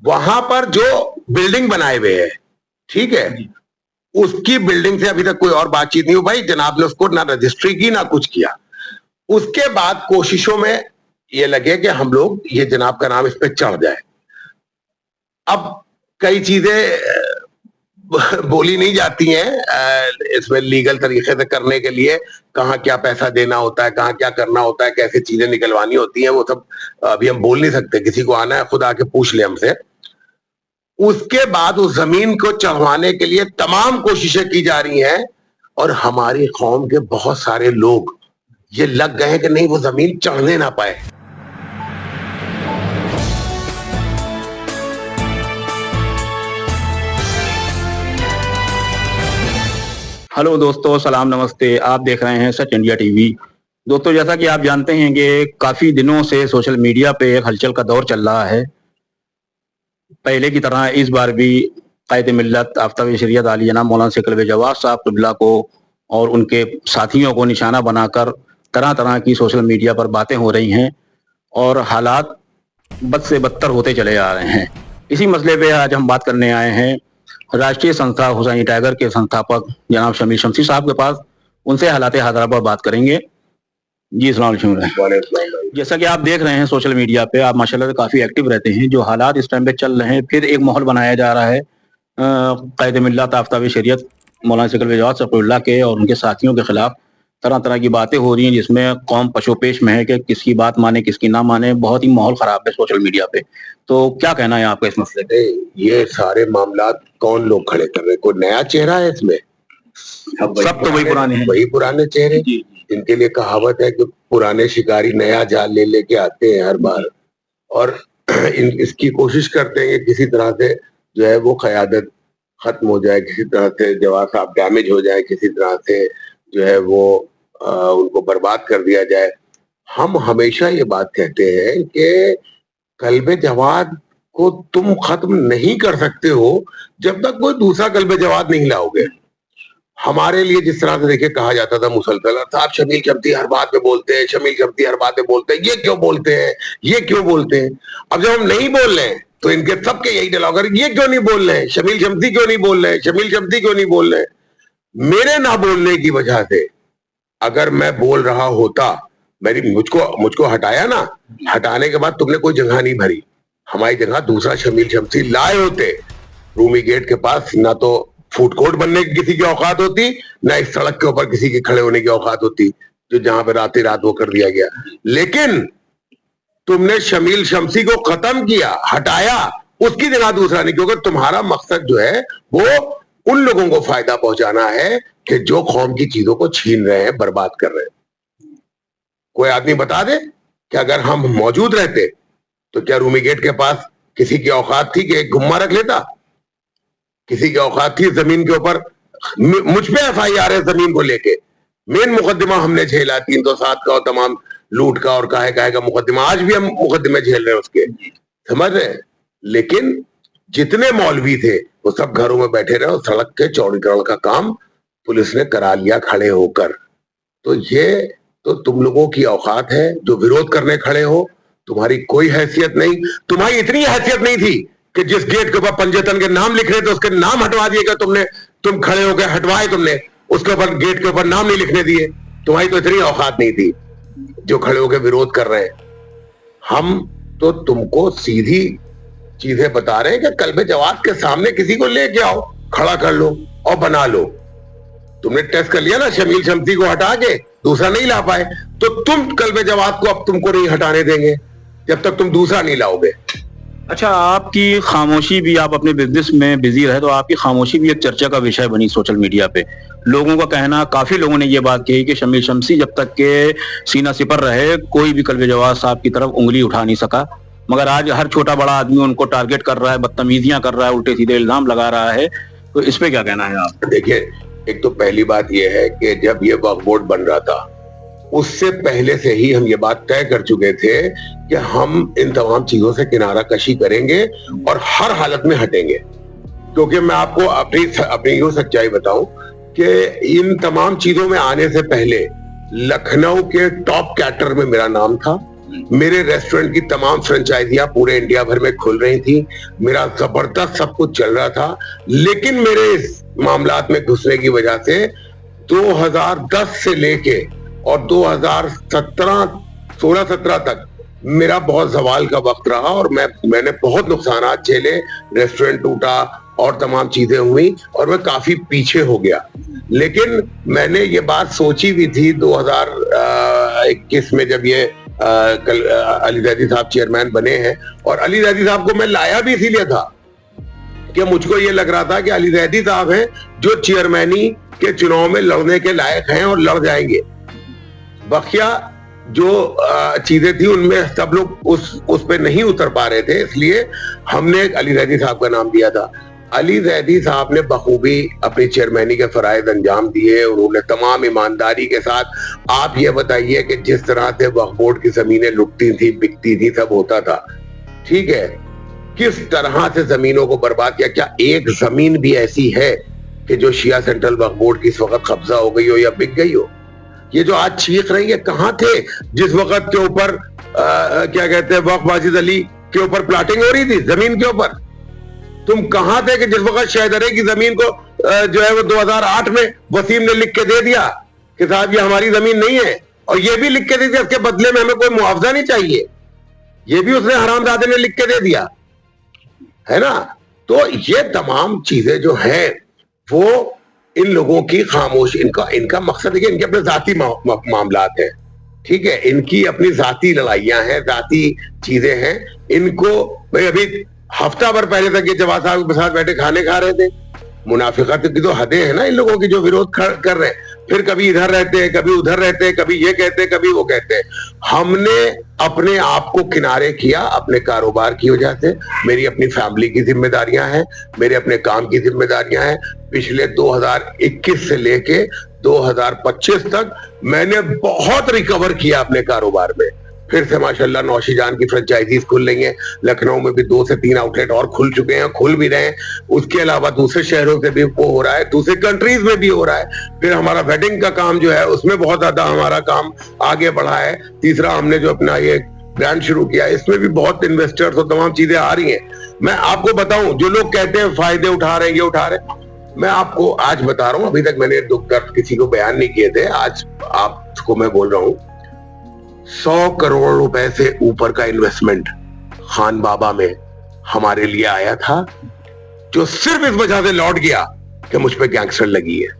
वहां पर जो बिल्डिंग बनाए हुए है, ठीक है, उसकी बिल्डिंग से अभी तक कोई और बातचीत नहीं हुई भाई। जनाब ने उसको ना रजिस्ट्री की ना कुछ किया। उसके बाद कोशिशों में ये लगे कि हम लोग ये जनाब का नाम इस पे चढ़ जाए। अब कई चीजें बोली नहीं जाती हैं इसमें लीगल तरीके से करने के लिए, कहाँ क्या पैसा देना होता है, कहाँ क्या करना होता है, कैसे चीजें निकलवानी होती हैं, वो सब अभी हम बोल नहीं सकते। किसी को आना है खुद आके पूछ ले हमसे। उसके बाद उस जमीन को चढ़वाने के लिए तमाम कोशिशें की जा रही हैं, और हमारी कौम के बहुत सारे लोग ये लग गए हैं कि नहीं वो जमीन चढ़ने ना पाए। हेलो दोस्तों, सलाम नमस्ते। आप देख रहे हैं सच इंडिया टीवी। दोस्तों, जैसा कि आप जानते हैं कि काफी दिनों से सोशल मीडिया पे एक हलचल का दौर चल रहा है। पहले की तरह इस बार भी कायद मिल्लत आफ्ताब शरीयत आली जनाब मौलाना शेख कल्बे जवाद साहब क़िबला को और उनके साथियों को निशाना बनाकर तरह तरह की सोशल मीडिया पर बातें हो रही हैं और हालात बद से बदतर होते चले आ रहे हैं। इसी मसले पे आज हम बात करने आए हैं राष्ट्रीय संस्था हुसैनी टाइगर के संस्थापक जनाब शमील शमसी साहब के पास। उनसे हालात हादरा पर बात करेंगे। जी अस्सलाम वालेकुम। जैसा कि आप देख रहे हैं सोशल मीडिया पे, आप माशाल्लाह से काफी एक्टिव रहते हैं। जो हालात इस टाइम पे चल रहे हैं, फिर एक माहौल बनाया जा रहा है कायद मिल्लत आफ्ताब शरीयत मौलाना शेख कल्बे जवाद साहब के और उनके साथियों के खिलाफ तरह तरह की बातें हो रही हैं, जिसमें कौम पशोपेश में है कि किसकी बात माने किसकी ना माने। बहुत ही माहौल खराब है सोशल मीडिया पे। तो क्या कहना है आपका इस मसले पे? ये सारे मामला कौन लोग खड़े कर रहे हैं? कोई नया चेहरा है इसमें? सब तो वही पुराने हैं, वही पुराने चेहरे। इनके लिए कहावत है कि पुराने शिकारी नया जाल ले लेके आते हैं हर बार, और इसकी कोशिश करते हैं कि किसी तरह से जो है वो क़यादत खत्म हो जाए, किसी तरह से जवाद साहब डैमेज हो जाए, किसी तरह से जो है वो उनको बर्बाद कर दिया जाए। हम हमेशा ये बात कहते हैं कि कल्बे जवाद को तुम खत्म नहीं कर सकते हो जब तक कोई दूसरा कल्बे जवाद नहीं लाओगे। हमारे लिए जिस तरह से देखिए कहा जाता था मुसलसल, साहब शमील शमसी हर बात में बोलते हैं, शमील शमसी हर बात में बोलते हैं, ये क्यों बोलते हैं, ये क्यों बोलते हैं। अब जब हम नहीं बोल रहे हैं तो इनके सबके यही डायलॉग है, ये क्यों नहीं बोल रहे हैं, शमील शमसी क्यों नहीं बोल रहे हैं, शमील शमसी क्यों नहीं बोल रहे हैं। मेरे ना बोलने की वजह से अगर मैं बोल रहा होता, मुझको हटाया ना, हटाने के बाद तुमने कोई जगह नहीं भरी, हमारी जगह दूसरा शमील शमसी लाए होते। रूमी गेट के पास ना तो फूड कोर्ट बनने की किसी की औकात होती, ना इस सड़क के ऊपर किसी के खड़े होने की औकात होती, जो जहां पे रात ही रात वो कर दिया गया। लेकिन तुमने शमील शमसी को खत्म किया, हटाया, उसकी जगह दूसरा नहीं, क्योंकि तुम्हारा मकसद जो है वो उन लोगों को फायदा पहुंचाना है कि जो कौम की चीजों को छीन रहे हैं, बर्बाद कर रहे हैं। कोई आदमी बता दे कि अगर हम मौजूद रहते तो क्या रूमी गेट के पास किसी की औकात थी कि एक गुम्मा रख लेता? किसी की औकात थी जमीन के ऊपर? मुझ पे FIR है जमीन को लेके, मेन मुकदमा हमने झेला 307 का और तमाम लूट का और काहे काहे का मुकदमा, आज भी हम मुकदमे झेल रहे हैं उसके, समझ रहे हैं। लेकिन जितने मौलवी थे वो सब घरों में बैठे रहे और सड़क के चौड़ीकरण का काम पुलिस ने करा लिया खड़े होकर। तो ये तो तुम लोगों की औकात है जो विरोध करने खड़े हो। तुम्हारी कोई हैसियत नहीं, तुम्हारी इतनी हैसियत नहीं थी कि जिस गेट के ऊपर पंजतन के नाम लिख रहे थे उसके नाम हटवा दिएगा तुमने, तुम खड़े होकर हटवाए, तुमने उसके ऊपर गेट के ऊपर नाम नहीं लिखने दिए। तुम्हारी तो इतनी औकात नहीं थी जो खड़े होकर विरोध कर रहे हैं। हम तो तुमको सीधी चीजें बता रहे हैं कि कल्बे जवाद के सामने किसी को लेके आओ, खड़ा कर लो और बना लो। तुमने टेस्ट कर लिया ना, शमील शमसी को हटा के दूसरा नहीं ला पाए, तो तुम कल्बे जवाद को अब तुमको नहीं हटाने देंगे जब तक तुम दूसरा नहीं लाओगे। अच्छा, आपकी खामोशी भी, आप अपने बिजनेस में बिजी रहे तो आपकी खामोशी भी एक चर्चा का विषय बनी सोशल मीडिया पे। लोगों का कहना, काफी लोगों ने ये बात कही कि शमील शमसी जब तक के सीना सिपर रहे कोई भी कल्बे जवाद साहब की तरफ उंगली उठा नहीं सका, मगर आज हर छोटा बड़ा आदमी उनको टारगेट कर रहा है, बदतमीजियां कर रहा है, उल्टे सीधे इल्जाम लगा रहा है। तो इस पे क्या कहना है आप? देखिए, एक तो पहली बात यह है कि जब ये वक्फ बोर्ड बन रहा था उससे पहले से ही हम ये बात तय कर चुके थे कि हम इन तमाम चीजों से किनारा कशी करेंगे और हर हालत में हटेंगे। क्योंकि मैं आपको अपनी यूं सच्चाई बताऊं कि इन तमाम चीजों में आने से पहले लखनऊ के टॉप कैटर में मेरा नाम था, मेरे रेस्टोरेंट की तमाम फ्रेंचाइजियां पूरे इंडिया भर में खुल रही थी, मेरा जबरदस्त सब कुछ चल रहा था। लेकिन मेरे इस मामलात में घुसने की वजह से 2010 से लेके और 2017 16-17 तक मेरा बहुत सवाल का वक्त रहा और मैंने बहुत नुकसानात झेले, रेस्टोरेंट टूटा और तमाम चीजें हुई और मैं काफी पीछे हो गया। लेकिन मैंने ये बात सोची भी थी 2021 में, जब ये कल अली जैदी साहब चेयरमैन बने हैं, और अली जैदी साहब को मैं लाया भी इसीलिए था कि मुझको ये लग रहा था कि अली जैदी साहब हैं जो चेयरमैनी के चुनाव में लड़ने के लायक हैं और लड़ जाएंगे। बकिया जो चीजें थी उनमें सब लोग उस पे नहीं उतर पा रहे थे, इसलिए हमने अली जैदी साहब का नाम दिया था। अली जैदी साहब ने बखूबी अपनी चेयरमैनी के फराइज अंजाम दिए, उन्होंने तमाम ईमानदारी के साथ। आप ये बताइए कि जिस तरह से वक्फ बोर्ड की जमीनें लुटती थी, बिकती थी, सब होता था, ठीक है, किस तरह से जमीनों को बर्बाद किया। क्या एक जमीन भी ऐसी है कि जो शिया सेंट्रल वक्फ बोर्ड की इस वक्त कब्जा हो गई हो या बिक गई हो? ये जो आज चीख रही है, कहां थे जिस वक्त के ऊपर क्या कहते हैं, वक्फ वाजिद अली के ऊपर प्लाटिंग हो रही थी जमीन के ऊपर? तुम कहां थे कि जिस वक्त शहदरे की जमीन को जो है वो 2008 में वसीम ने लिख के दे दिया कि साहब ये हमारी जमीन नहीं है, और ये भी लिख के दे दिया इसके बदले में हमें कोई मुआवजा नहीं चाहिए, ये भी उसने हरामजादे ने लिख के दे दिया है ना। तो ये तमाम चीजें जो हैं वो इन लोगों की खामोश, इनका मकसद है कि इनके अपने जाती मामलात हैं, ठीक है, इनकी अपनी जाती लड़ाइयां हैं, जाती चीजें हैं। इनको भाई अभी हफ्ता भर पहले तक ये जवाब साहब के साथ बैठे खाने खा रहे थे। मुनाफिकत की तो हदें हैं ना इन लोगों की जो विरोध कर रहे हैं, फिर कभी इधर रहते हैं, कभी उधर रहते हैं, कभी ये कहते हैं, कभी वो कहते हैं। हमने अपने आप को किनारे किया अपने कारोबार की वजह से। मेरी अपनी फैमिली की जिम्मेदारियां हैं, मेरे अपने काम की जिम्मेदारियां हैं। पिछले 2021 से लेके 2025 तक मैंने बहुत रिकवर किया अपने कारोबार में। फिर से माशाल्लाह नौशीजान की फ्रेंचाइजीज खुल रही हैं, लखनऊ में भी 2 से 3 आउटलेट और खुल चुके हैं, खुल भी रहे हैं। उसके अलावा दूसरे शहरों से भी वो हो रहा है, दूसरे कंट्रीज में भी हो रहा है। फिर हमारा वेडिंग का काम जो है उसमें बहुत ज्यादा हमारा काम आगे बढ़ा है। तीसरा, हमने जो अपना ये ब्रांड शुरू किया है, इसमें भी बहुत इन्वेस्टर्स और तमाम चीजें आ रही हैं। मैं आपको बताऊं, जो लोग कहते हैं फायदे उठा रहे हैं, ये उठा रहे हैं, मैं आपको आज बता रहा हूं, अभी तक मैंने दुख दर्द किसी को बयान नहीं किए थे, आज आपको मैं बोल रहा हूं, 100 करोड़ रुपए से ऊपर का इन्वेस्टमेंट खान बाबा में हमारे लिए आया था, जो सिर्फ इस वजह से लौट गया कि मुझ पे गैंगस्टर लगी है।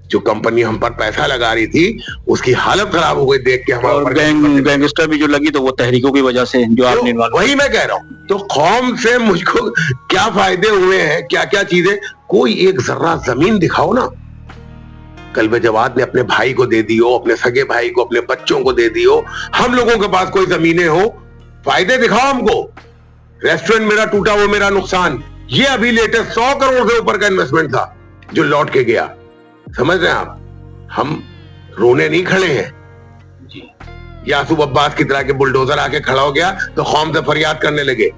जो कंपनी हम पर पैसा लगा रही थी उसकी हालत खराब हो गई देख के हमारे गैंगस्टर भी जो लगी तो वो तहरीकों की वजह से जो आपने, वही मैं कह रहा हूं। तो कौम से मुझको क्या फायदे हुए हैं, क्या क्या चीजें, कोई एक जर्रा जमीन दिखाओ ना। कल्ब जवाद ने अपने भाई को दे दियो, अपने सगे भाई को, अपने बच्चों को दे दियो। हम लोगों के पास कोई जमीनें हो, फायदे दिखाओ हमको। रेस्टोरेंट मेरा टूटा, वो मेरा नुकसान, ये अभी लेटेस्ट 100 करोड़ से ऊपर का इन्वेस्टमेंट था जो लौट के गया। समझ रहे हैं आप? हम रोने नहीं खड़े हैं जी। यासूब अब्बास की तरह के बुलडोजर आके खड़ा हो गया तो कौम से फरियाद करने लगे।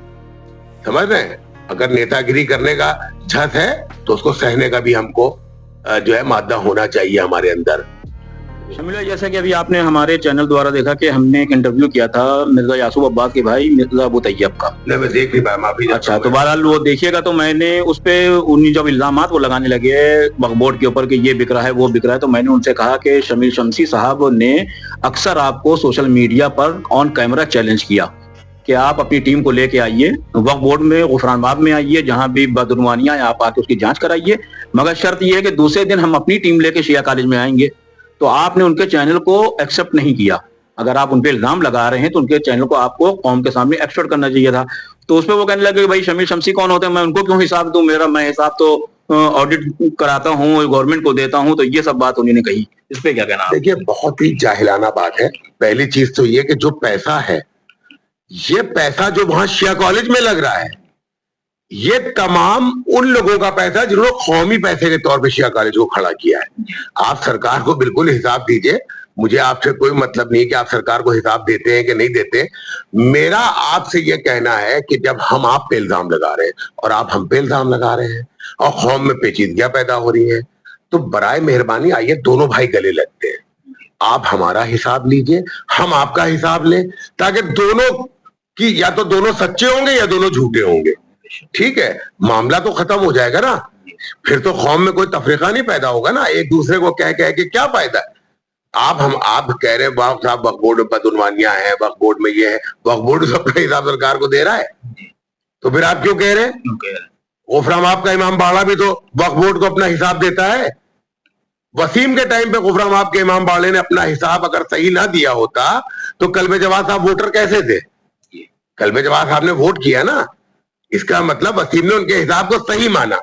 समझ रहे हैं? अगर नेतागिरी करने का झस है तो उसको सहने का भी हमको जो है मादा होना चाहिए हमारे अंदर। शमीला, जैसा कि अभी आपने हमारे चैनल द्वारा देखा कि हमने एक इंटरव्यू किया था मिर्जा यासूब अब्बास के भाई मिर्जा अबू तैयब का। नहीं, मैं देख नहीं पाया, माफी। अच्छा, तो बहरहाल वो देखिएगा। तो मैंने उस पे उन्हीं जब इल्जामात वो लगाने लगे वक्फ बोर्ड के ऊपर कि ये बिक रहा है, वो बिक रहा है, तो मैंने उनसे कहा कि शमीर शमसी साहब ने अक्सर आपको सोशल मीडिया पर ऑन कैमरा चैलेंज किया कि आप अपनी टीम को लेके आइए, वक्फ बोर्ड में गुफरानबाग में आइए, जहां भी बदनुमानियां हैं आप आके उसकी जांच कराइए, मगर शर्त यह है कि दूसरे दिन हम अपनी टीम लेके शिया कॉलेज में आएंगे। तो आपने उनके चैनल को एक्सेप्ट नहीं किया। अगर आप उन पे इल्जाम लगा रहे हैं तो उनके चैनल को आपको कौम के सामने एक्सेप्ट करना चाहिए था। तो उसपे वो कहने लगे भाई शमीर शमसी कौन होते हैं, मैं उनको क्यों हिसाब दूं, मैं हिसाब तो ऑडिट कराता हूँ, गवर्नमेंट को देता हूँ। तो ये सब बात उन्होंने कही, इस पे क्या कहना? देखिए, बहुत ही जाहिलाना बात है। पहली चीज तो ये कि जो पैसा है, ये पैसा जो वहां शिया कॉलेज में लग रहा है, ये तमाम उन लोगों का पैसा जिन्होंने कौमी पैसे के तौर पे शिया कॉलेज को खड़ा किया है। आप सरकार को बिल्कुल हिसाब दीजिए, मुझे आपसे कोई मतलब नहीं कि आप सरकार को हिसाब देते हैं कि नहीं देते। मेरा आपसे ये कहना है कि जब हम आप पे इल्जाम लगा रहे हैं और आप हम पे इल्जाम लगा रहे हैं और कौम में पेचीदगियां पैदा हो रही है, तो बराए मेहरबानी आइए दोनों भाई गले लगते हैं। आप हमारा हिसाब लीजिए, हम आपका हिसाब लें, ताकि दोनों की या तो दोनों सच्चे होंगे या दोनों झूठे होंगे। ठीक है, मामला तो खत्म हो जाएगा ना, फिर तो कौम में कोई तफरीका नहीं पैदा होगा ना, एक दूसरे को कह कह के क्या फायदा है। आप कह रहे हैं साहब वक्फ बोर्ड में बदउनवानियां हैं, वक्फ बोर्ड में ये है, वक्फ बोर्ड तो अपना हिसाब सरकार को दे रहा है, तो फिर आप क्यों कह रहे हैं? गुफराम आपका इमाम बाड़ा भी तो वक्फ बोर्ड को अपना हिसाब देता है। वसीम के टाइम पे गुफराम आपके इमाम बाड़े ने अपना हिसाब अगर सही ना दिया होता तो कल्बे जवाद साहब वोटर कैसे थे? कल्बे जवाद साहब ने वोट किया ना, इसका मतलब वसीम ने उनके हिसाब को सही माना।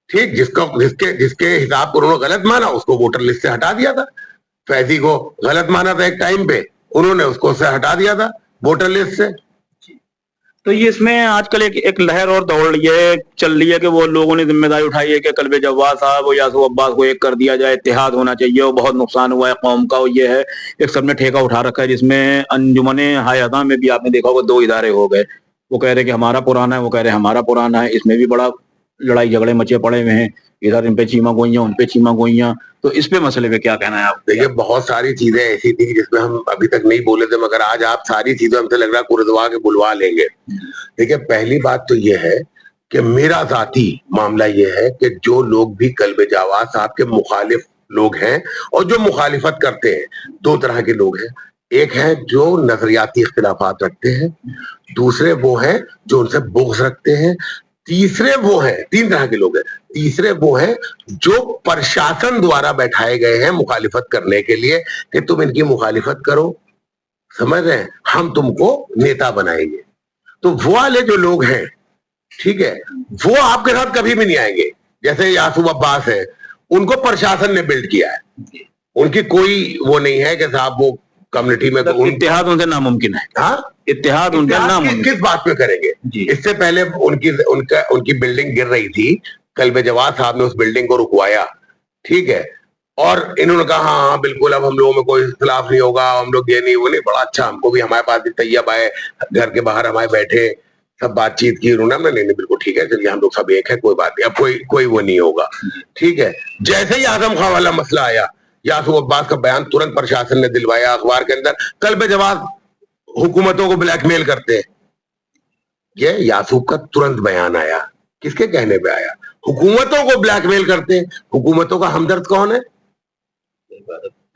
ठीक, जिसके हिसाब को उन्होंने गलत माना उसको वोटर लिस्ट से हटा दिया था। फैजी को गलत माना था एक टाइम पे, उन्होंने उसको से हटा दिया था वोटर लिस्ट से। तो ये इसमें आजकल एक लहर और दौड़ रही है, चल रही है कि वो लोगों ने जिम्मेदारी उठाई है कि कल्बे जवाद साहब और यासूब अब्बास को एक कर दिया जाए, इत्तेहाद होना चाहिए, और बहुत नुकसान हुआ है कौम का। और ये है एक सबने ठेका उठा रखा है, जिसमें अंजुमने हायदा में भी आपने देखा होगा 2 इदारे हो गए। वो कह रहे कि हमारा पुराना है, वो कह रहे हमारा पुराना है। इसमें भी बड़ा लड़ाई झगड़े मचे पड़े हुए हैं, इधर इन पे चीमा गोइयां, उन पे चीमा गोइयां। तो इस पे मसले पे क्या कहना है आप? देखिए, बहुत सारी चीजें ऐसी थी जिसमें हम अभी तक नहीं बोले थे, मगर आज आप सारी चीजें हमसे लग रहा है कुरदवा के बुलवा लेंगे। देखिए, पहली बात तो ये है कि मेरा जाती मामला ये है कि जो लोग भी कल्बे जवाद साहब के मुखालिफ लोग हैं और जो मुखालिफत करते हैं, 2 तरह के लोग हैं। एक है जो नजरियाती इख्तिलाफात रखते हैं, दूसरे वो हैं जो उनसे बुग़्ज़ रखते हैं, तीसरे वो हैं, 3 तरह के लोग हैं। तीसरे वो हैं जो प्रशासन द्वारा बैठाए गए हैं मुखालिफत करने के लिए कि तुम इनकी मुखालिफत करो, समझ रहे हैं, हम तुमको नेता बनाएंगे। तो वो वाले जो लोग हैं, ठीक है, वो आपके साथ कभी भी नहीं आएंगे। जैसे यासूब अब्बास है, उनको प्रशासन ने बिल्ड किया है, उनकी कोई वो नहीं है कि साहब वो कम्युनिटी में तो इत्तेहाद उनसे नामुमकिन है। हाँ, इत्तेहाद उनसे नामुमकिन। किस बात पे करेंगे? इससे पहले उनकी बिल्डिंग गिर रही थी, कल्बे जवाद साहब ने उस बिल्डिंग को रुकवाया, ठीक है, और इन्होंने कहा हाँ हाँ बिल्कुल, अब हम लोगों में कोई इख्तिलाफ नहीं होगा, हम लोग ये नहीं वो नहीं, बड़ा अच्छा, हमको भी हमारे पास भी तैयब आए, घर के बाहर हमारे बैठे, सब बातचीत की, उन्होंने नहीं बिल्कुल ठीक है, चलिए हम लोग सब एक है, कोई बात नहीं, अब कोई वो नहीं होगा। ठीक है, जैसे ही आजम खां वाला मसला आया, यासूब अब्बास का बयान तुरंत प्रशासन ने दिलवाया अखबार के अंदर, कल्बे जवाद हुकूमतों को ब्लैकमेल करते हैं। ये यासूब का तुरंत बयान आया, किसके कहने पे आया? हुकूमतों को ब्लैकमेल करते हैं। हुकूमतों का हमदर्द कौन है?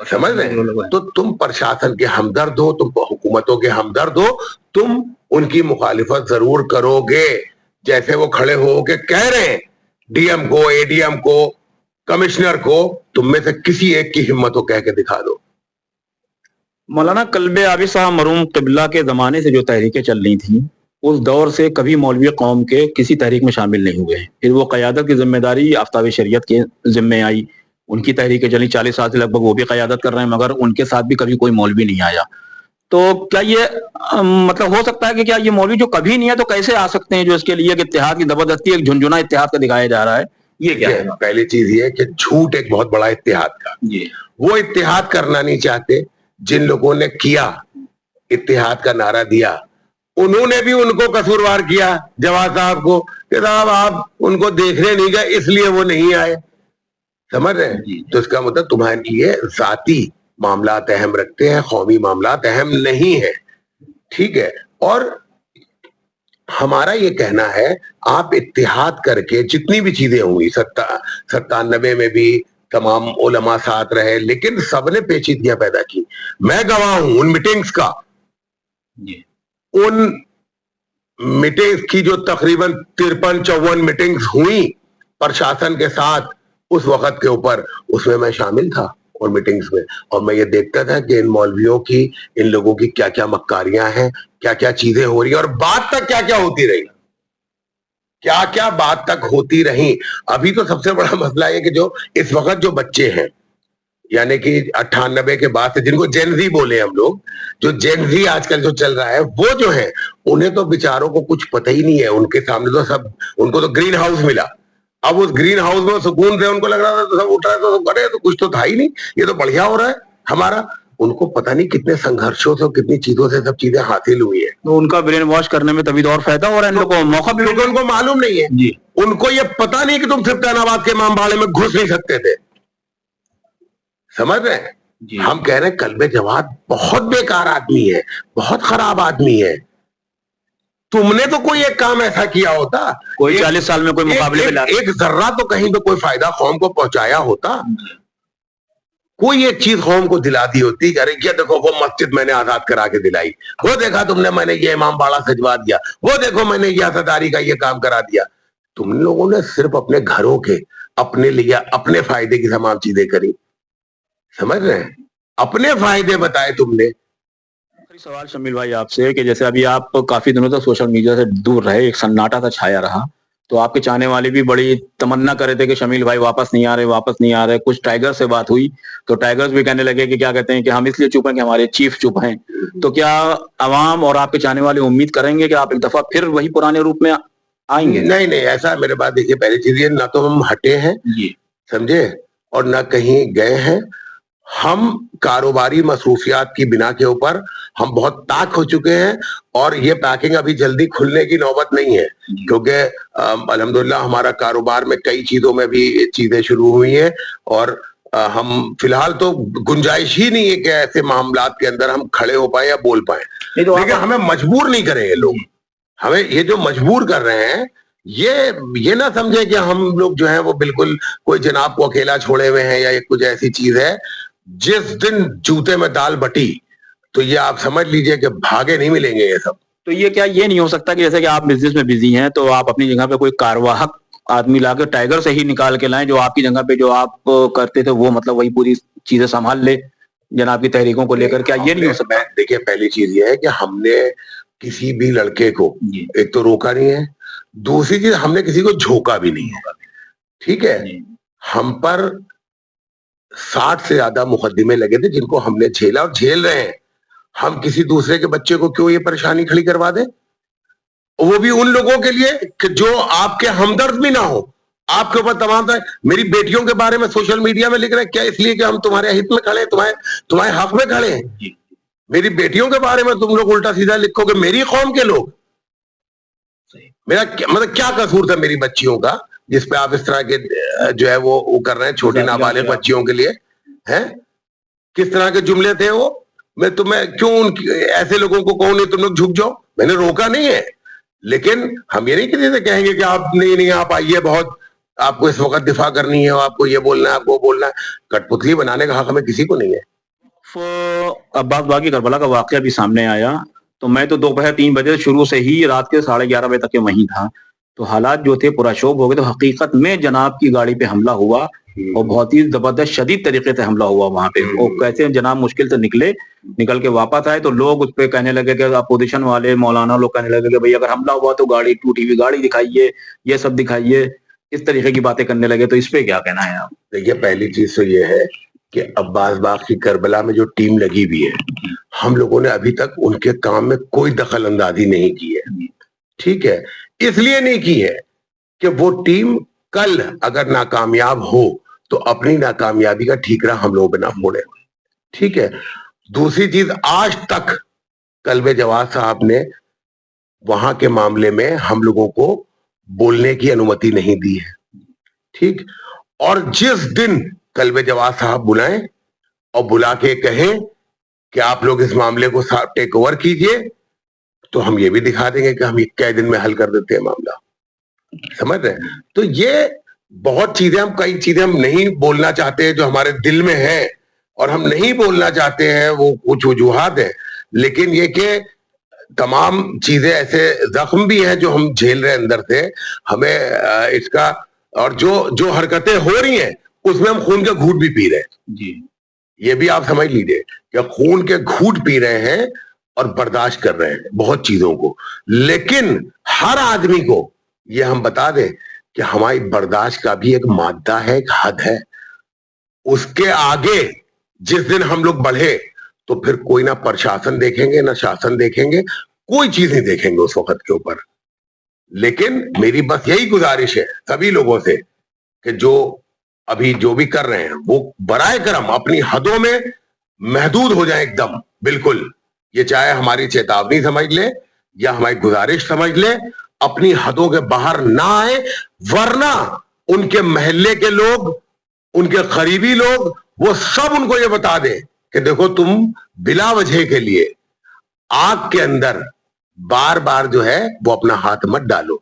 समझ रहे हैं? तो तुम प्रशासन के हमदर्द हो, तुम हुकूमतों के हमदर्द हो, तुम उनकी मुखालिफत जरूर करोगे। जैसे वो खड़े हो के कह रहे हैं डीएम को, एडीएम को, कमिश्नर को, तुम में से किसी एक की हिम्मत हो कह के दिखा दो। मौलाना कल्बे आबिद साहब मरहूम क़िबला के जमाने से जो तहरीकें चल रही थी, उस दौर से कभी मौलवी कौम के किसी तहरीक में शामिल नहीं हुए। फिर वो क़यादत की जिम्मेदारी आफ्ताब शरीयत के जिम्मे आई, उनकी तहरीकें चली 40 साल से लगभग, वो भी क़यादत कर रहे हैं, मगर उनके साथ भी कभी कोई मौलवी नहीं आया। तो क्या ये मतलब हो सकता है कि क्या ये मौलवी जो कभी नहीं है तो कैसे आ सकते हैं, जो इसके लिए कि इत्तेहाद की जबरदस्ती एक झुंझुना इत्तेहाद का दिखाया जा रहा है? ये क्या है? पहली चीज ये कि झूठ एक बहुत बड़ा इत्तेहाद का, वो इत्तेहाद करना नहीं चाहते। जिन लोगों ने किया, इत्तेहाद का नारा दिया, उन्होंने भी उनको कसूरवार किया, जवाद साहब को, कि साहब आप उनको देखने नहीं गए इसलिए वो नहीं आए। समझ रहे हैं? तो इसका मतलब तुम्हारे लिए जाती मामलात अहम रखते हैं, कौमी मामलात अहम नहीं है। ठीक है, और हमारा ये कहना है आप इत्तेहाद करके जितनी भी चीजें हुई, 97 में भी तमाम उलमा साथ रहे, लेकिन सबने पेचीदगियां पैदा की। मैं गवाह हूं उन मीटिंग्स का, उन मीटिंग्स की जो तकरीबन 53-54 मीटिंग्स हुई प्रशासन के साथ उस वक्त के ऊपर, उसमें मैं शामिल था और मीटिंग्स में, और मैं ये देखता था कि इन मौलवियों की, इन लोगों की क्या क्या मक्कारियां हैं, क्या क्या चीजें हो रही हैं, और बात तक क्या क्या होती रही, क्या क्या बात तक होती रही। अभी तो सबसे बड़ा मसला है कि जो इस वक्त जो बच्चे हैं, यानी कि 98 के बाद से, जिनको जेनजी बोले हम लोग, जो जेनजी आजकल जो चल रहा है, वो जो है उन्हें तो बेचारों को कुछ पता ही नहीं है। उनके सामने तो सब, उनको तो ग्रीन हाउस मिला, अब उस ग्रीन हाउस में सुकून से उनको लग रहा था तो सब उठ रहा है, तो सब करे, तो कुछ तो था ही नहीं, ये तो बढ़िया हो रहा है हमारा। उनको पता नहीं कितने संघर्षों से, कितनी चीजों से सब चीजें हासिल हुई है। तो उनका ब्रेन वॉश करने में तभी तो और फायदा हो रहा है, इन लोगों को मौका भी, क्योंकि उनको मालूम नहीं है जी, उनको ये पता नहीं कि तुम सिर्फ तैनाबाद के इमाम बाड़े में घुस नहीं सकते थे। समझ रहे हैं? हम कह रहे हैं कल्बे जवाद बहुत बेकार आदमी है, बहुत खराब आदमी है। तुमने तो कोई एक काम ऐसा किया होता, कोई 40 साल में कोई मुकाबले में एक जर्रा तो कहीं पे कोई फायदा कौम को पहुंचाया होता, कोई एक चीज कौम को दिला दी होती। अरे ये देखो वो मस्जिद मैंने आजाद करा के दिलाई, वो देखा तुमने मैंने ये इमाम बाड़ा सजवा दिया, वो देखो मैंने ये असादारी का ये काम करा दिया। तुम लोगों ने सिर्फ अपने घरों के, अपने लिए, अपने फायदे की तमाम चीजें करी। समझ रहे हैं? अपने फायदे बताए तुमने। सवाल शमील भाई आपसे कि जैसे अभी आप काफी दिनों तक सोशल मीडिया से दूर रहे, एक सन्नाटा सा छाया रहा, तो आपके चाहने वाले भी बड़ी तमन्ना कर रहे थे कि शमील भाई वापस नहीं आ रहे, वापस नहीं आ रहे। कुछ टाइगर से बात हुई तो टाइगर्स भी कहने लगे कि क्या कहते हैं कि हम इसलिए चुप हैं कि हमारे चीफ चुप हैं। तो क्या अवाम और आपके चाहने वाले उम्मीद करेंगे कि आप एक दफा फिर वही पुराने रूप में आएंगे? नहीं नहीं, ऐसा मेरे बात देखिए, पहली चीज ये, ना तो हम हटे हैं, समझे, और ना कहीं गए हैं। हम कारोबारी मसरूफियात की बिना के ऊपर हम बहुत पैक हो चुके हैं, और ये पैकिंग अभी जल्दी खुलने की नौबत नहीं है, क्योंकि अल्हम्दुलिल्लाह हमारा कारोबार में कई चीजों में भी चीजें शुरू हुई हैं, और हम फिलहाल तो गुंजाइश ही नहीं है कि ऐसे मामलात के अंदर हम खड़े हो पाए या बोल पाए। लेकिन हमें मजबूर नहीं करेंगे लोग, हमें ये जो मजबूर कर रहे हैं, ये ना समझे कि हम लोग जो है वो बिल्कुल कोई जनाब को अकेला छोड़े हुए हैं या ये कुछ ऐसी चीज है। जिस दिन जूते में दाल बटी तो ये आप समझ लीजिए कि भागे नहीं मिलेंगे ये सब। तो ये क्या ये नहीं हो सकता कि जैसे कि आप बिजनेस में बिजी हैं तो आप अपनी जगह पे कोई कार्यवाहक आदमी लाकर टाइगर से ही निकाल के लाएं, जो आपकी जगह पे जो आप करते थे वो मतलब वही पूरी चीजें संभाल ले जनाब की तहरीकों को लेकर? क्या ये नहीं हो सकता? देखिए, पहली चीज ये है कि हमने किसी भी लड़के को एक तो रोका नहीं है, दूसरी चीज हमने किसी को झोंका भी नहीं है। ठीक है, हम पर 60 से ज्यादा मुकदमे लगे थे जिनको हमने झेला और झेल रहे हैं। हम किसी दूसरे के बच्चे को क्यों ये परेशानी खड़ी करवा दें? वो भी उन लोगों के लिए कि जो आपके हमदर्द भी ना हो, आपके ऊपर तमाम मेरी बेटियों के बारे में सोशल मीडिया में लिख रहे हैं, क्या इसलिए कि हम तुम्हारे हित में खड़े, तुम्हारे हक में खड़े हैं? मेरी बेटियों के बारे में तुम लोग उल्टा सीधा लिखोगे, मेरी कौम के लोग। मेरा मतलब क्या कसूर था मेरी बच्चियों का जिसपे आप इस तरह के जो है वो कर रहे हैं छोटी नाबालिग बच्चियों के लिए? हैं किस तरह के जुमले थे वो? मैं तुम्हें क्यों ऐसे लोगों को कहूं नहीं तुम लोग झुक जाओ? मैंने रोका नहीं है, लेकिन हम ये नहीं किसी से कहेंगे कि आप नहीं आप आइए, बहुत आपको इस वक्त दिफा करनी है, आपको ये बोलना है, आपको बोलना है। कठपुतली बनाने का हक हमें किसी को नहीं है। अब्बास बागी करबला का वाकया भी सामने आया, तो मैं तो दोपहर 3 बजे शुरू से ही रात के 11:30 बजे तक वहीं था, तो हालात जो थे पुरशोभ हो गए। तो हकीकत में जनाब की गाड़ी पे हमला हुआ और बहुत ही जबरदस्त शदीद तरीके से हमला हुआ वहां पे। और कैसे जनाब मुश्किल से निकल के वापस आए, तो लोग उस पर कहने लगे कि अपोजिशन वाले मौलाना लोग कहने लगे कि भाई अगर हमला हुआ तो गाड़ी टूटी हुई गाड़ी दिखाइए, ये सब दिखाइए, इस तरीके की बातें करने लगे। तो इस पे क्या कहना है आप? देखिए, पहली चीज तो ये है कि अब्बास बाग की करबला में जो टीम लगी हुई है, हम लोगों ने अभी तक उनके काम में कोई दखल अंदाजी नहीं की है। ठीक है, इसलिए नहीं की है कि वो टीम कल अगर नाकामयाब हो तो अपनी नाकामयाबी का ठीकरा हम लोगों पे ना फोड़े। ठीक है, दूसरी चीज, आज तक कल्बे जवाद साहब ने वहां के मामले में हम लोगों को बोलने की अनुमति नहीं दी है। ठीक, और जिस दिन कल्बे जवाद साहब बुलाएं और बुला के कहें कि आप लोग इस मामले को टेक ओवर कीजिए, तो हम ये भी दिखा देंगे कि हम ये कई दिन में हल कर देते हैं मामला। समझ रहे हैं? तो ये बहुत चीजें, हम कई चीजें हम नहीं बोलना चाहते हैं जो हमारे दिल में है, और हम नहीं बोलना चाहते हैं, वो कुछ वजूहात है। लेकिन ये कि तमाम चीजें ऐसे जख्म भी हैं जो हम झेल रहे हैं अंदर से, हमें इसका, और जो हरकतें हो रही हैं उसमें हम खून के घूंट भी पी रहे हैं जी। ये भी आप समझ लीजिए कि खून के घूंट पी रहे हैं और बर्दाश्त कर रहे हैं बहुत चीजों को। लेकिन हर आदमी को ये हम बता दें कि हमारी बर्दाश्त का भी एक मादा है, एक हद है। उसके आगे जिस दिन हम लोग बढ़े तो फिर कोई ना प्रशासन देखेंगे ना शासन देखेंगे, कोई चीज नहीं देखेंगे उस वक्त के ऊपर। लेकिन मेरी बस यही गुजारिश है सभी लोगों से कि जो अभी जो भी कर रहे हैं वो बराए करम अपनी हदों में महदूद हो जाए एकदम, बिल्कुल। ये चाहे हमारी चेतावनी समझ ले या हमारी गुजारिश समझ ले, अपनी हदों के बाहर ना आए, वरना उनके महल्ले के लोग, उनके करीबी लोग, वो सब उनको ये बता दें कि देखो तुम बिला वजह के लिए आग के अंदर बार बार जो है वो अपना हाथ मत डालो,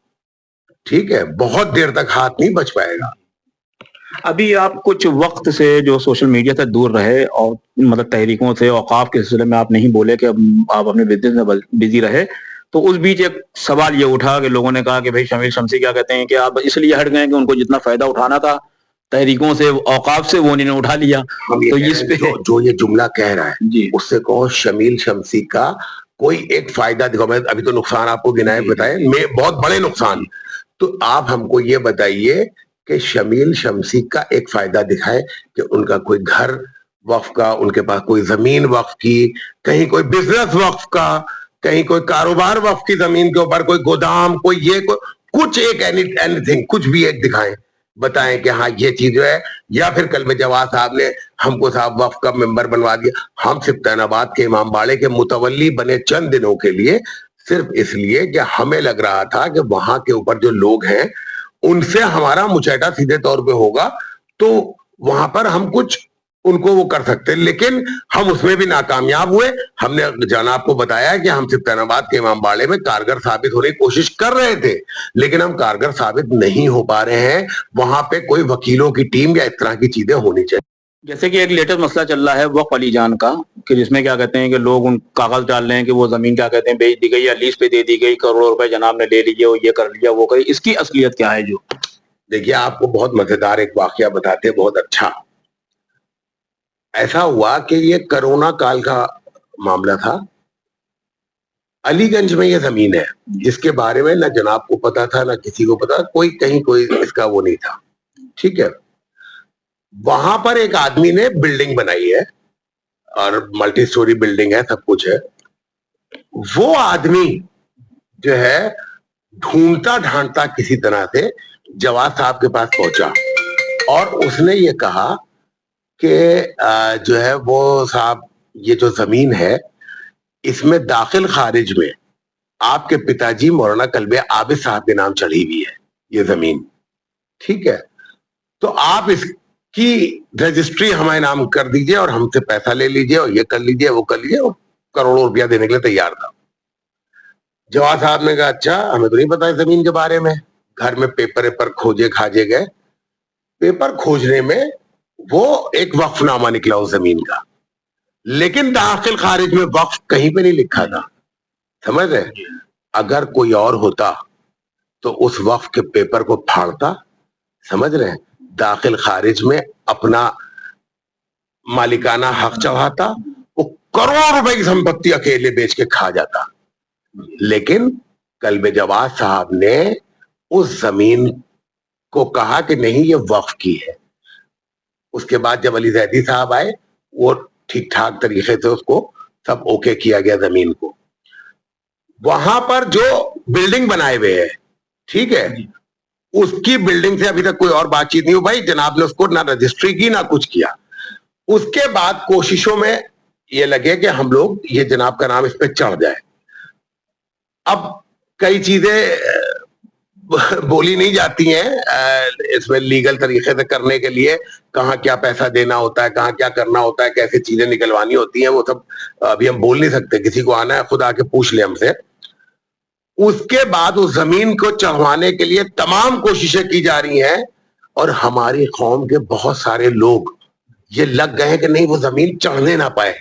ठीक है, बहुत देर तक हाथ नहीं बच पाएगा। अभी आप कुछ वक्त से जो सोशल मीडिया से दूर रहे और मतलब तहरीकों से औकाफ के सिलसिले में आप नहीं बोले कि आप अपने बिजनेस में बिजी रहे, तो उस बीच एक सवाल ये उठा कि लोगों ने कहा कि भाई शमील शमसी क्या कहते हैं कि आप इसलिए हट गए कि उनको जितना फायदा उठाना था तहरीकों से औकाफ से वो उन्होंने उठा लिया। तो इस पे जो ये जुमला कह रहा है जी, उससे कहो शमील शमसी का कोई एक फायदा दिखाओ। मैं अभी तो नुकसान आपको गिनाए बताए, मैं बहुत बड़े नुकसान, तो आप हमको ये बताइए कि शमील शमसी का एक फायदा दिखाए कि उनका कोई घर वक्फ का, उनके पास कोई जमीन वक्फ की, कहीं कोई बिजनेस वक्फ का, कहीं कोई कारोबार वक्फ की जमीन के ऊपर, कोई गोदाम, कोई ये कुछ एक एनीथिंग, कुछ भी एक दिखाएं, बताएं कि हाँ ये चीज है। या फिर कल में जवाद साहब ने हमको साहब वक्फ का मेंबर बनवा दिया, हम सिर्फ तैनाबाद के इमाम बाड़े के मुतवल्ली बने चंद दिनों के लिए, सिर्फ इसलिए कि हमें लग रहा था कि वहां के ऊपर जो लोग हैं उनसे हमारा मुचाहदा सीधे तौर पे होगा, तो वहां पर हम कुछ उनको वो कर सकते, लेकिन हम उसमें भी नाकामयाब हुए। हमने जनाब को बताया कि हम सिर्फ तैनाबाद के इमाम बाड़े में कारगर साबित होने की कोशिश कर रहे थे, लेकिन हम कारगर साबित नहीं हो पा रहे हैं। वहां पे कोई वकीलों की टीम या इस तरह की चीजें होनी चाहिए। जैसे कि एक लेटेस्ट मसला चल रहा है वक्फ अलीजान का, कि जिसमें क्या कहते हैं कि लोग उन कागज डाल रहे हैं कि वो जमीन क्या कहते हैं बेच दी गई या लीज पे दे दी गई, करोड़ों रुपए जनाब ने ले लिए, ये कर लिया वो कर, इसकी असलियत क्या है? जो देखिए आपको बहुत मजेदार एक वाकया बताते हैं, बहुत अच्छा। ऐसा हुआ कि ये कोरोना काल का मामला था। अलीगंज में ये जमीन है जिसके बारे में ना जनाब को पता था ना किसी को पता, कोई कहीं कोई इसका वो नहीं था, ठीक है। वहां पर एक आदमी ने बिल्डिंग बनाई है और मल्टी स्टोरी बिल्डिंग है, सब कुछ है। वो आदमी जो है ढूंढता ढांढता किसी तरह से जवाद साहब के पास पहुंचा और उसने ये कहा कि जो है वो साहब ये जो जमीन है इसमें दाखिल खारिज में आपके पिताजी मौलाना कल्बे आबिद साहब के नाम चढ़ी हुई है ये जमीन, ठीक है। तो आप इसकी रजिस्ट्री हमारे नाम कर दीजिए और हमसे पैसा ले लीजिए और ये कर लीजिए वो कर लीजिए। करोड़ों रुपया देने के लिए तैयार था। जवाद साहब ने कहा अच्छा हमें तो नहीं पता जमीन के बारे में। घर में पेपर पर खोजे खाजे गए, पेपर खोजने में वो एक वक्फनामा निकला उस जमीन का, लेकिन दाखिल खारिज में वक्फ कहीं पे नहीं लिखा था, समझ रहे। अगर कोई और होता तो उस वक्फ के पेपर को फाड़ता, समझ रहे, दाखिल खारिज में अपना मालिकाना हक चढ़ाता, वो करोड़ों रुपए की संपत्ति अकेले बेच के खा जाता। लेकिन कल्बे जवाद साहब ने उस जमीन को कहा कि नहीं ये वक्फ की है। उसके बाद जब अली जैदी साहब आए वो ठीक ठाक तरीके से उसको सब ओके किया गया जमीन को। वहां पर जो बिल्डिंग बनाए हुए है, ठीक है, उसकी बिल्डिंग से अभी तक कोई और बातचीत नहीं हो भाई। जनाब ने उसको ना रजिस्ट्री की ना कुछ किया। उसके बाद कोशिशों में ये लगे कि हम लोग ये जनाब का नाम इस पे चढ़ जाए। अब कई चीजें बोली नहीं जाती हैं इसमें लीगल तरीके से करने के लिए, कहाँ क्या पैसा देना होता है, कहाँ क्या करना होता है, कैसे चीजें निकलवानी होती हैं, वो सब अभी हम बोल नहीं सकते। किसी को आना है खुद आके पूछ ले हमसे। उसके बाद उस जमीन को चढ़वाने के लिए तमाम कोशिशें की जा रही हैं और हमारी कौम के बहुत सारे लोग ये लग गए हैं कि नहीं वो जमीन चढ़ने ना पाए,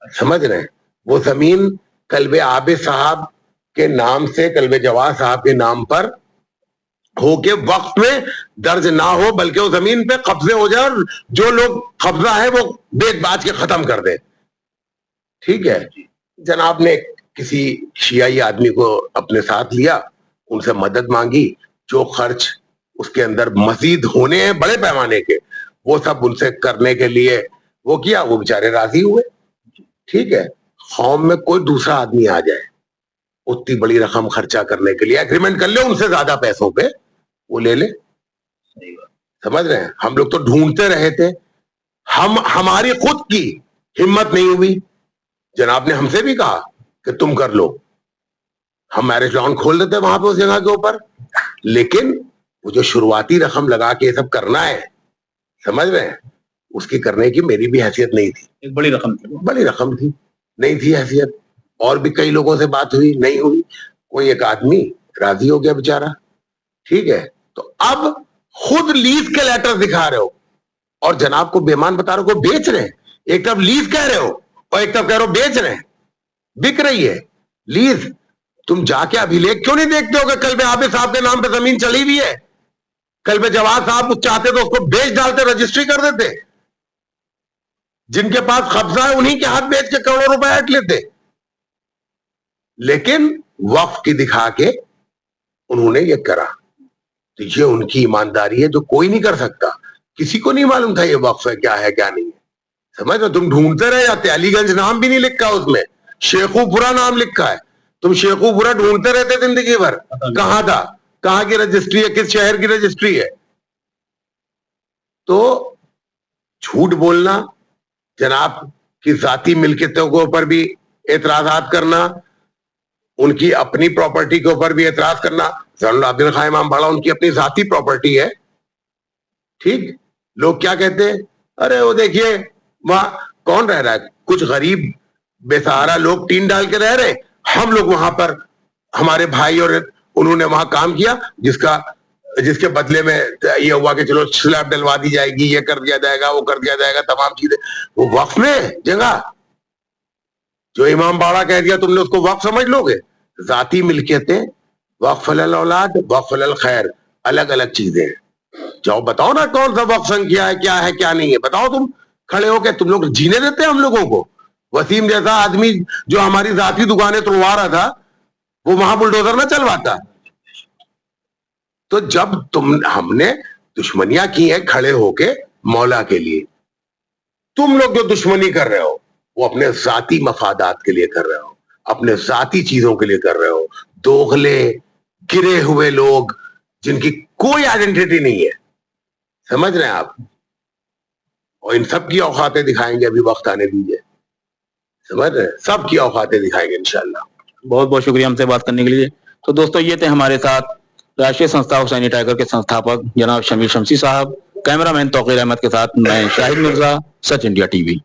समझ रहे हैं। वो जमीन कल्बे आबिद साहब के नाम से, कल्बे जवाद साहब के नाम पर हो के वक्त में दर्ज ना हो, बल्कि वो जमीन पे कब्जे हो जाए और जो लोग कब्जा है वो बेच बाज के खत्म कर दे, ठीक है। जनाब ने किसी शियाई आदमी को अपने साथ लिया, उनसे मदद मांगी, जो खर्च उसके अंदर मजीद होने हैं बड़े पैमाने के वो सब उनसे करने के लिए वो किया। वो बेचारे राजी हुए, ठीक है। कौम में कोई दूसरा आदमी आ जाए उतनी बड़ी रकम खर्चा करने के लिए, एग्रीमेंट कर ले उनसे ज्यादा पैसों पे, वो ले ले, समझ रहे हैं। हम लोग तो ढूंढते रहे थे, हमारी खुद की हिम्मत नहीं हुई। जनाब ने हमसे भी कहा कि तुम कर लो, हम मैरिज लॉन खोल देते वहां पे उस जगह के ऊपर, लेकिन वो जो शुरुआती रकम लगा के ये सब करना है, समझ रहे हैं, उसकी करने की मेरी भी हैसियत नहीं थी। एक बड़ी रकम थी। बड़ी रकम थी, नहीं थी हैसियत। और भी कई लोगों से बात हुई, नहीं हुई। कोई एक आदमी राजी हो गया बेचारा, ठीक है। तो अब खुद लीज के लेटर दिखा रहे हो और जनाब को बेमान बता रहे हो, बेच रहे हैं। एक तरफ लीज कह रहे हो और एक तरफ कह रहे हो बेच रहे हैं। बिक रही है लीज। तुम जाके अभिलेख क्यों नहीं देखते हो कि कल में आबिद साहब के नाम पे जमीन चली हुई है? कल में जवाब साहब चाहते तो उसको बेच डालते, रजिस्ट्री कर देते। जिनके पास कब्जा है उन्हीं के हाथ बेच के करोड़ों रुपए हट लेते। लेकिन वक्फ की दिखा के उन्होंने ये करा। तो ये उनकी ईमानदारी है जो कोई नहीं कर सकता। किसी को नहीं मालूम था ये वक्फ है क्या है क्या नहीं है। समझ लो, तुम ढूंढते रहे, या अलीगंज नाम भी नहीं लिखा उसमें, शेखुपुरा नाम लिखा है। तुम शेखुपुरा ढूंढते रहते जिंदगी भर, कहां था, कहां की रजिस्ट्री है, किस शहर की रजिस्ट्री है। तो झूठ बोलना, जनाब की जाती मिल्कियतों के ऊपर भी एतराजात करना, उनकी अपनी प्रॉपर्टी के ऊपर भी एतराज करना। अब्दुल खान इमामबाड़ा उनकी अपनी जाती प्रॉपर्टी है, ठीक। लोग क्या कहते हैं, अरे वो देखिए वहां कौन रह रहा है, कुछ गरीब बेसहारा लोग टीन डाल के रह रहे, हम लोग वहां पर हमारे भाई और उन्होंने वहां काम किया जिसके बदले में ये हुआ कि चलो स्लैब डलवा दी जाएगी, ये कर दिया जाएगा, वो कर दिया जाएगा, तमाम चीजें। वो वक्फ में जगह जो इमामबाड़ा कह दिया तुमने उसको वक्फ समझ लोगे? जाती मिल्कियतें, वक्फ अल औलाद, वक्फ अल खैर, अलग अलग चीजें हैं। जाओ बताओ ना कौन सा वक्फ किया है क्या नहीं है, बताओ। तुम खड़े हो के तुम लोग जीने देते हैं हम लोगों को? वसीम जैसा आदमी जो हमारी जाती दुकानें तोड़वा रहा था, वो वहां बुलडोजर ना चलवाता? तो जब हमने दुश्मनियां की है खड़े होके मौला के लिए, तुम लोग जो दुश्मनी कर रहे हो वो अपने जाती मफादात के लिए कर रहे हो, अपने जाती चीजों के लिए कर रहे हो। दोगले गिरे हुए लोग जिनकी कोई आइडेंटिटी नहीं है, समझ रहे हैं आप? और इन सब की औकातें दिखाएंगे, अभी वक्त आने दीजिए, समझ रहे हैं? सब की औकातें दिखाएंगे इंशाल्लाह। बहुत बहुत शुक्रिया हमसे बात करने के लिए। तो दोस्तों ये थे हमारे साथ राष्ट्रीय संस्था हुसैनी टाइगर के संस्थापक जनाब शमीर शमसी साहब। कैमरामैन तौकीर अहमद के साथ मैं शाहिद मिर्जा, सच इंडिया टीवी।